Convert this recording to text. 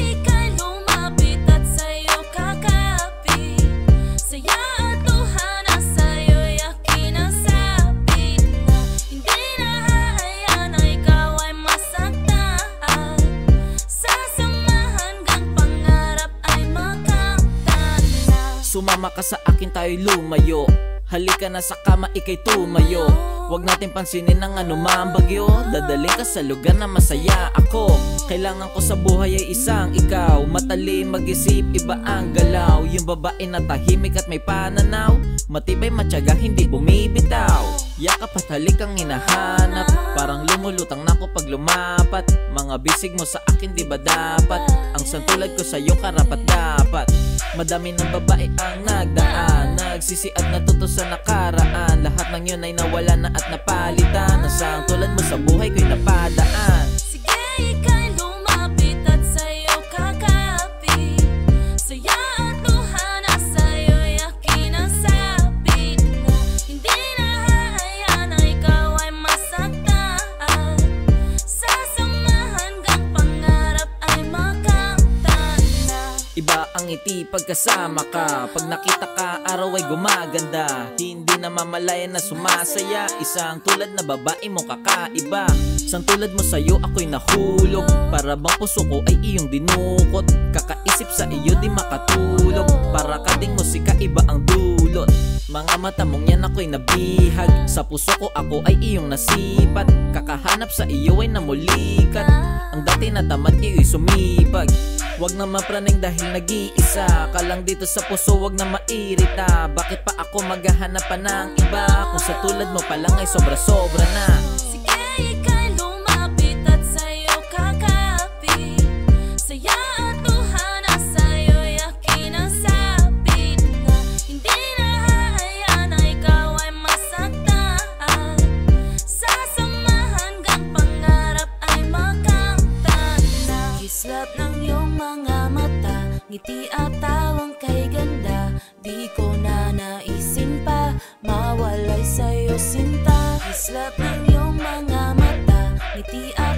ika'y lumapit at sa'yo kakapit. Saya at tuhana sa'yo'y aking nasabit na hindi na hahayaan na ikaw ay masaktan. Sasamahan gang pangarap ay makamtan na. Sumama ka sa akin, tayo'y lumayo. Halika na sa kama, ika'y tumayo. Huwag natin pansinin ang anumang bagyo. Dadaling ka sa lugar na masaya ako. Kailangan ko sa buhay ay isang ikaw. Matalim mag-isip, iba ang galaw. Yung babae na tahimik at may pananaw, matibay, matyaga, hindi bumibitaw. Yakap at halik ang hinahanap. Parang lumulutang na ko pag lumapat. Mga bisig mo sa akin, di ba dapat? Ang santulad ko sa'yo, karapat dapat. Madami ng babae ang nagdaan, nagsisi at natuto sa nakaraan. Lahat ng yun ay nawala na at napalitan. Ang tulad mo sa buhay ko'y napadaan. Sige, ika'y lumapit at sa'yo kakapit. Saya at tuhana sa'yo'y aking nasabit na hindi na hahayaan na ikaw ay masaktan. Sasamahan gang pangarap ay makamtan na. Iba ang ngiti pagkasama ka. Pag nakita ka, araw ay gumaganda. Hindi na mamalayan na sumasaya. Isang tulad na babae mo kakaiba. Isang tulad mo sa'yo ako'y nahulog. Para bang puso ko ay iyong dinukot. Kakaisip sa iyo di makatulog. Para ka ding musika, iba ang dulot. Mga mata mong yan ako'y nabihag. Sa puso ko ako ay iyong nasipat. Kakahanap sa iyo ay namulikat. Ang dati na tamad iyo'y sumipag. Huwag na mapraning dahil nag-iisa ka lang dito sa puso, huwag na mairita. Bakit pa ako maghahanap pa ng iba kung sa tulad mo pa lang ay sobra-sobra na. Sige, ika'y lumapit at sa'yo kakapit. Saya at tuhana sa'yo'y aking nasabit na hindi na hahayaan na ikaw ay masaktan. Sasamahan gang pangarap ay makamtan na. Kislap ng iyong mga mata, ngiti at tawang kay ganda. Di ko na naisin pa mawalay sa'yo sinta. Kislap ng iyong mga mata, ngiti at